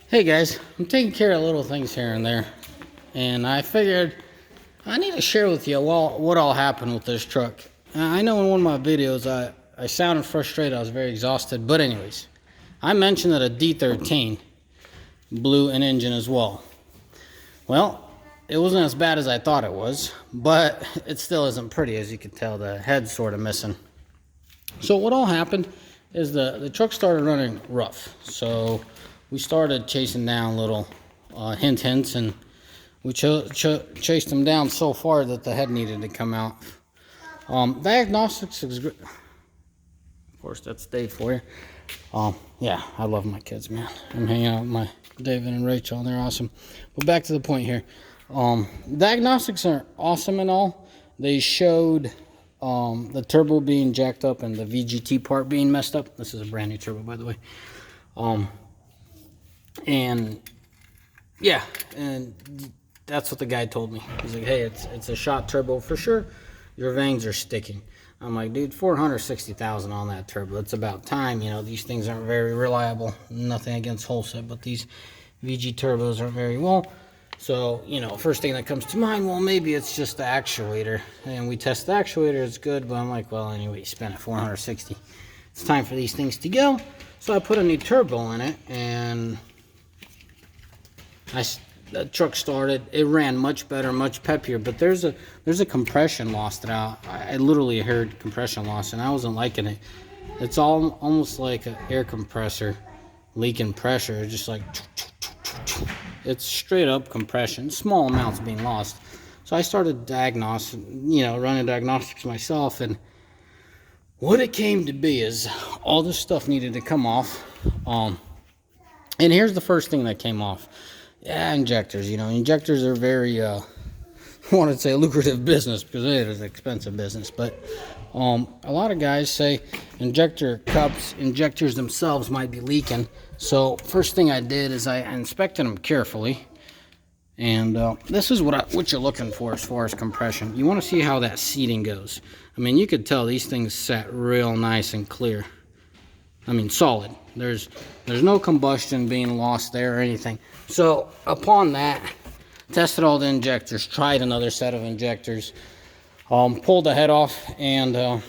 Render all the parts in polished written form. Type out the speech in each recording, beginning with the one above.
Hey guys, I'm taking care of little things here and there, and I figured I need to share with you what all happened with this truck. I know in one of my videos I sounded frustrated, I was very exhausted, but anyways, I mentioned that a D13 blew an engine as well. Well, it wasn't as bad as I thought it was, but it still isn't pretty. As you can tell, the head's sort of missing. So what all happened is the truck started running rough. So we started chasing down little hints, and we chased them down so far that the head needed to come out. Diagnostics is good. Of course, that's Dave for you. Yeah, I love my kids, man. I'm hanging out with my David and Rachel, and they're awesome. But back to the point here. Diagnostics are awesome and all. They showed the turbo being jacked up and the VGT part being messed up. This is a brand new turbo, by the way. And yeah, and that's what the guy told me. He's like, hey, it's a shot turbo for sure. Your vanes are sticking. I'm like, dude, 460,000 on that turbo. It's about time. You know, these things aren't very reliable. Nothing against wholesale, but these VG turbos aren't very well. So, you know, first thing that comes to mind, well, maybe it's just the actuator. And we test the actuator, it's good, but I'm like, well, anyway, you spent it 460. It's time for these things to go. So I put a new turbo in it, and the truck started. It ran much better, much peppier, but there's a compression loss that I literally heard compression loss, and I wasn't liking it. It's almost like an air compressor leaking pressure. It's just like, it's straight up compression, small amounts being lost. So I started running diagnostics myself, and what it came to be is all this stuff needed to come off. And here's the first thing that came off. Yeah, injectors. You know, injectors are very, I want to say lucrative business, because it is an expensive business. But a lot of guys say injectors themselves might be leaking. So first thing I did is I inspected them carefully. And this is what you're looking for as far as compression. You want to see how that seating goes. I mean, you could tell these things sat real nice and clear. I mean, solid. There's no combustion being lost there or anything. So upon that, tested all the injectors, tried another set of injectors, pulled the head off, and the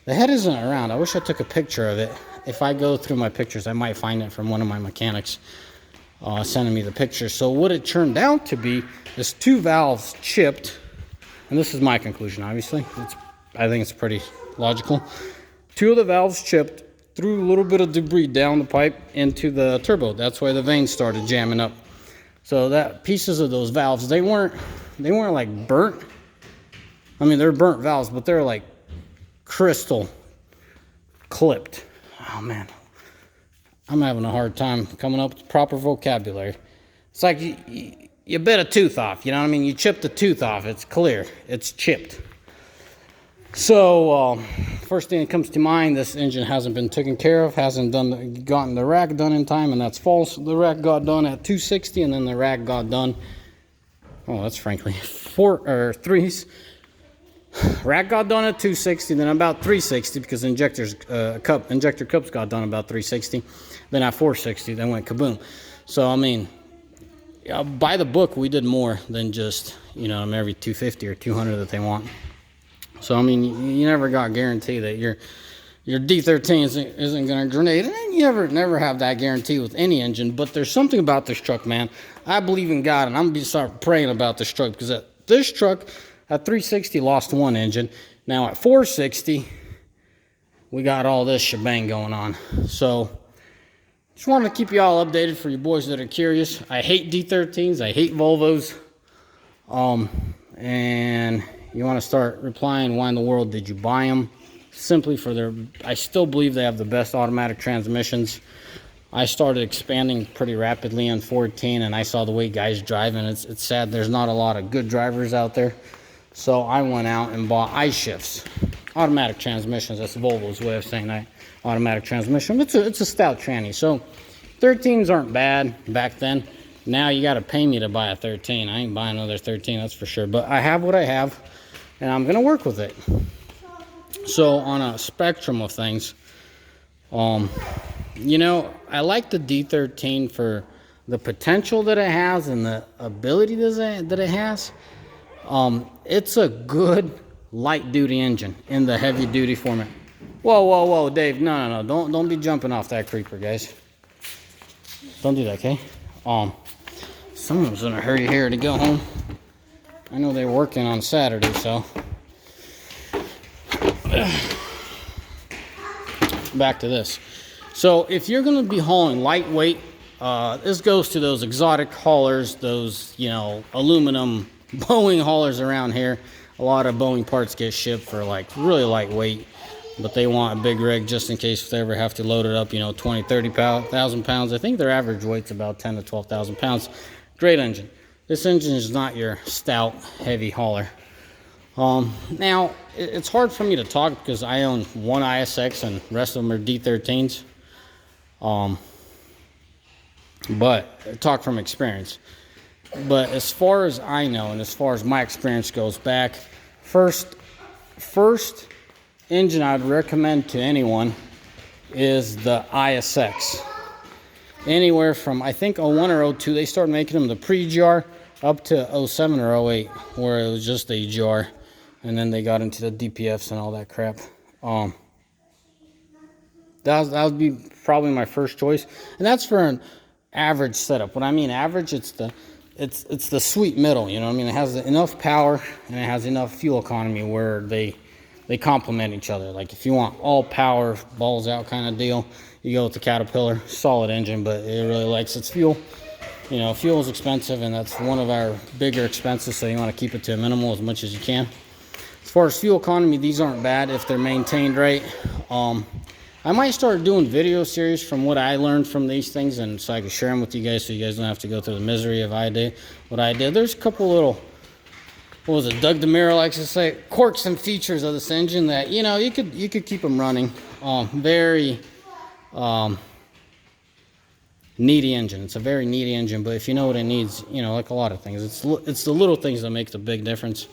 head isn't around. I wish I took a picture of it. If I go through my pictures, I might find it from one of my mechanics sending me the picture. So what it turned out to be is two valves chipped, and this is my conclusion, obviously. I think it's pretty logical. Two of the valves chipped, threw a little bit of debris down the pipe into the turbo. That's why the vanes started jamming up. So that pieces of those valves, they weren't like burnt. I mean, they're burnt valves, but they're like crystal clipped. Oh man, I'm having a hard time coming up with proper vocabulary. It's like you bit a tooth off, you know what I mean? You chipped the tooth off, it's clear, it's chipped. So first thing that comes to mind, this engine hasn't been taken care of, hasn't gotten the rack done in time, and that's false. The rack got done at 260, and then the rack got done, oh, that's frankly rack got done at 260, then about 360, because injector cups got done about 360, then at 460, then went kaboom. So I mean, by the book, we did more than just, you know, every 250 or 200 that they want. So I mean, you never got guarantee that your D13 isn't going to grenade, and you never have that guarantee with any engine. But there's something about this truck, man. I believe in God, and I'm gonna start praying about this truck, because this truck at 360 lost one engine. Now at 460, we got all this shebang going on. So just wanted to keep you all updated for you boys that are curious. I hate D13s. I hate Volvos. And you want to start replying, why in the world did you buy them? Simply for I still believe they have the best automatic transmissions. I started expanding pretty rapidly in 14, and I saw the way guys drive, and it's sad there's not a lot of good drivers out there. So I went out and bought I-shifts, automatic transmissions. That's Volvo's way of saying that, automatic transmission. It's a stout tranny. So 13s aren't bad back then. Now you got to pay me to buy a 13. I ain't buying another 13, that's for sure. But I have what I have, and I'm going to work with it. So on a spectrum of things, You know, I like the D13 for the potential that it has and the ability that it has. It's a good light duty engine in the heavy duty format. Whoa, whoa, whoa, Dave! No, don't be jumping off that creeper, guys. Don't do that, okay? Someone's in a hurry here to go home. I know they're working on Saturday, so. Back to this. So if you're going to be hauling lightweight, this goes to those exotic haulers, those, you know, aluminum Boeing haulers around here. A lot of Boeing parts get shipped for like really lightweight, but they want a big rig just in case if they ever have to load it up, you know, 20, 30,000 pounds. I think their average weight's about 10 to 12,000 pounds. Great engine. This engine is not your stout, heavy hauler. Now, it's hard for me to talk because I own one ISX and the rest of them are D13s. But talk from experience. But as far as I know and as far as my experience goes back, first engine I'd recommend to anyone is the ISX. Anywhere from, I think, 01 or 02, they started making them the pre-GR up to 07 or 08, where it was just a GR. And then they got into the DPFs and all that crap. That would be probably my first choice. And that's for an average setup. When I mean average, it's the sweet middle, you know what I mean? It has enough power and it has enough fuel economy where they complement each other. Like if you want all power, balls out kind of deal, you go with the Caterpillar. Solid engine, but it really likes its fuel. You know, fuel is expensive, and that's one of our bigger expenses, so you want to keep it to a minimal as much as you can. As far as fuel economy, these aren't bad if they're maintained right. I might start doing video series from what I learned from these things, and so I can share them with you guys so you guys don't have to go through the misery of what I did. There's a couple little, what was it, Doug DeMiro likes to say, quirks and features of this engine that, you know, you could keep them running. Very needy engine. It's a very needy engine, but if you know what it needs, you know, like a lot of things, it's the little things that make the big difference.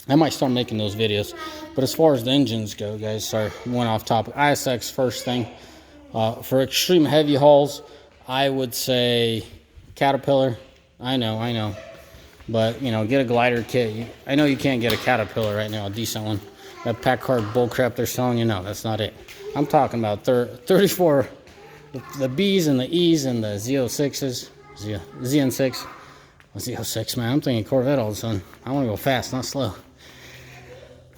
I might start making those videos. But as far as the engines go, guys, sorry, went off topic. ISX first thing. For extreme heavy hauls, I would say Caterpillar. I know. But, you know, get a glider kit. I know you can't get a Caterpillar right now, a decent one. That Packard bullcrap they're selling you, no, that's not it. I'm talking about 34, the Bs and the Es and the Z06s, ZN6. Z06, man, I'm thinking Corvette all of a sudden. I want to go fast, not slow.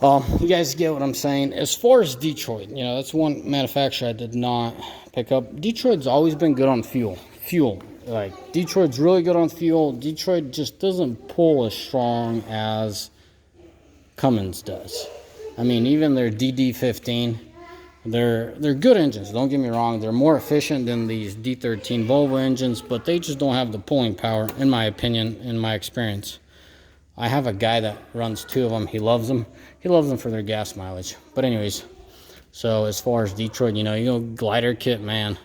You guys get what I'm saying. As far as Detroit, you know, that's one manufacturer I did not pick up. Detroit's always been good on fuel. Like, Detroit's really good on fuel. Detroit just doesn't pull as strong as Cummins does. I mean, even their DD15, they're good engines, don't get me wrong. They're more efficient than these D13 Volvo engines, but they just don't have the pulling power, in my opinion, in my experience. I have a guy that runs two of them. He loves them. He loves them for their gas mileage. But anyways, so as far as Detroit, you know, you go glider kit, man.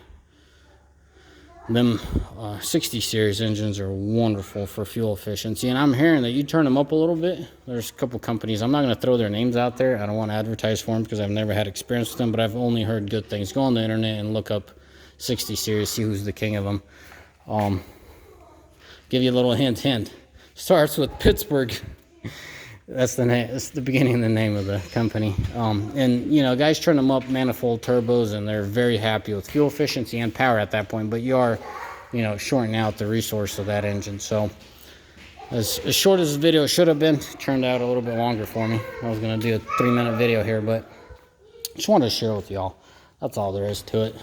Them 60 series engines are wonderful for fuel efficiency. And I'm hearing that you turn them up a little bit. There's a couple companies. I'm not going to throw their names out there. I don't want to advertise for them because I've never had experience with them. But I've only heard good things. Go on the internet and look up 60 series. See who's the king of them. Give you a little hint. Starts with Pittsburgh. That's the name. That's the beginning of the name of the company. And you know, guys turn them up manifold turbos, and they're very happy with fuel efficiency and power at that point. But you are, you know, shortening out the resource of that engine. So as short as this video should have been, it turned out a little bit longer for me. I was gonna do a 3-minute video here, but just wanted to share with y'all. That's all there is to it.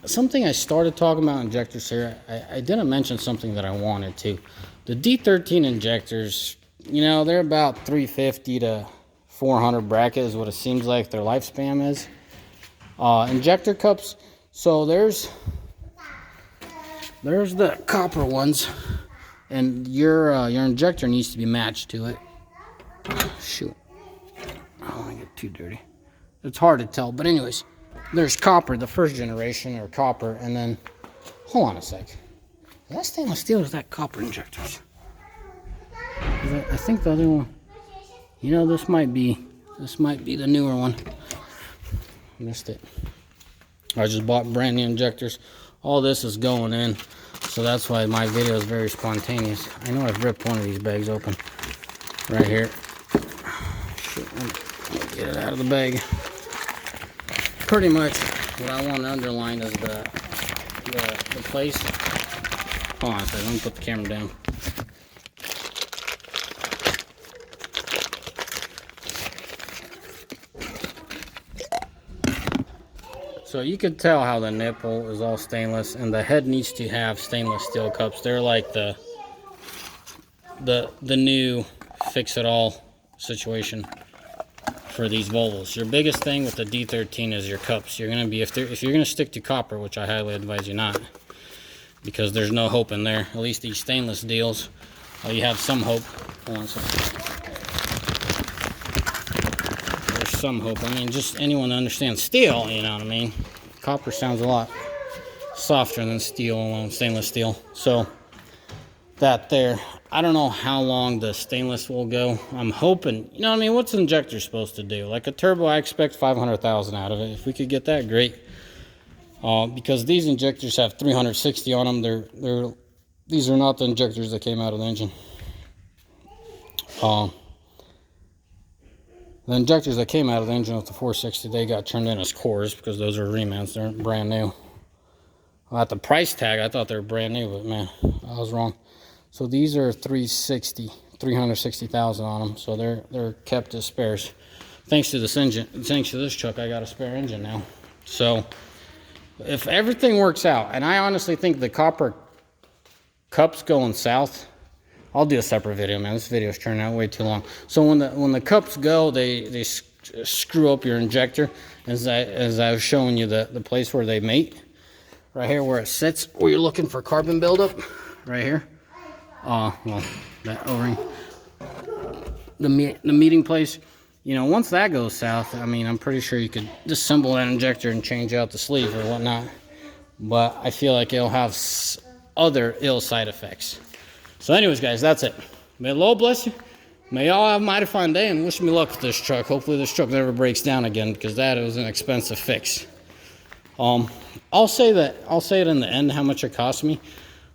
Something I started talking about injectors here. I didn't mention something that I wanted to. The D13 injectors, you know, they're about 350 to 400 bracket is what it seems like their lifespan is. Injector cups, so there's the copper ones, and your injector needs to be matched to it. Shoot, I don't want to get too dirty. It's hard to tell, but anyways, there's copper, the first generation, or copper, and then, hold on a sec. Is that stainless steel or is that copper injectors? I think the other one, you know, this might be the newer one. Missed it. I just bought brand new injectors. All this is going in, so that's why my video is very spontaneous. I know I've ripped one of these bags open right here. Shoot, let me get it out of the bag. Pretty much what I want to underline is the place. Hold on a second, let me put the camera down. So you could tell how the nipple is all stainless, and the head needs to have stainless steel cups. They're like the new fix-it-all situation for these Volvos. Your biggest thing with the D13 is your cups. You're gonna be if you're gonna stick to copper, which I highly advise you not, because there's no hope in there. At least these stainless deals, you have some hope. Hold on a second. Some hope. I mean, just anyone that understands steel, you know what I mean. Copper sounds a lot softer than steel alone, stainless steel. So that there, I don't know how long the stainless will go. I'm hoping, you know what I mean, what's an injector supposed to do? Like a turbo, I expect 500,000 out of it. If we could get that, great. Because these injectors have 360 on them. These are not the injectors that came out of the engine. The injectors that came out of the engine with the 460, they got turned in as cores because those are remounts. They're brand new. Well, at the price tag, I thought they were brand new, but man, I was wrong. So these are 360,000 on them. So they're kept as spares. Thanks to this engine, thanks to this truck, I got a spare engine now. So if everything works out, and I honestly think the copper cups going south. I'll do a separate video, man. This video is turning out way too long. So when the cups go, they screw up your injector. As I was showing you the place where they mate, right here where it sits, where you're looking for carbon buildup, right here. Well, that O-ring, the meeting place. You know, once that goes south, I mean, I'm pretty sure you could disassemble that injector and change out the sleeve or whatnot. But I feel like it'll have other ill side effects. So anyways, guys, that's it. May the Lord bless you. May y'all have a mighty fine day, and wish me luck with this truck. Hopefully this truck never breaks down again, because that was an expensive fix. I'll say it in the end how much it cost me.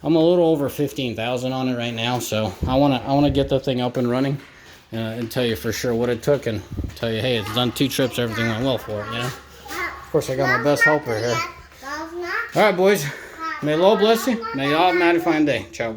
I'm a little over 15,000 on it right now, so I wanna get the thing up and running and tell you for sure what it took, and tell you, hey, it's done 2 trips, everything went well for it, you know. Of course, I got my best helper here. All right, boys. May the Lord bless you. May y'all have a mighty fine day. Ciao.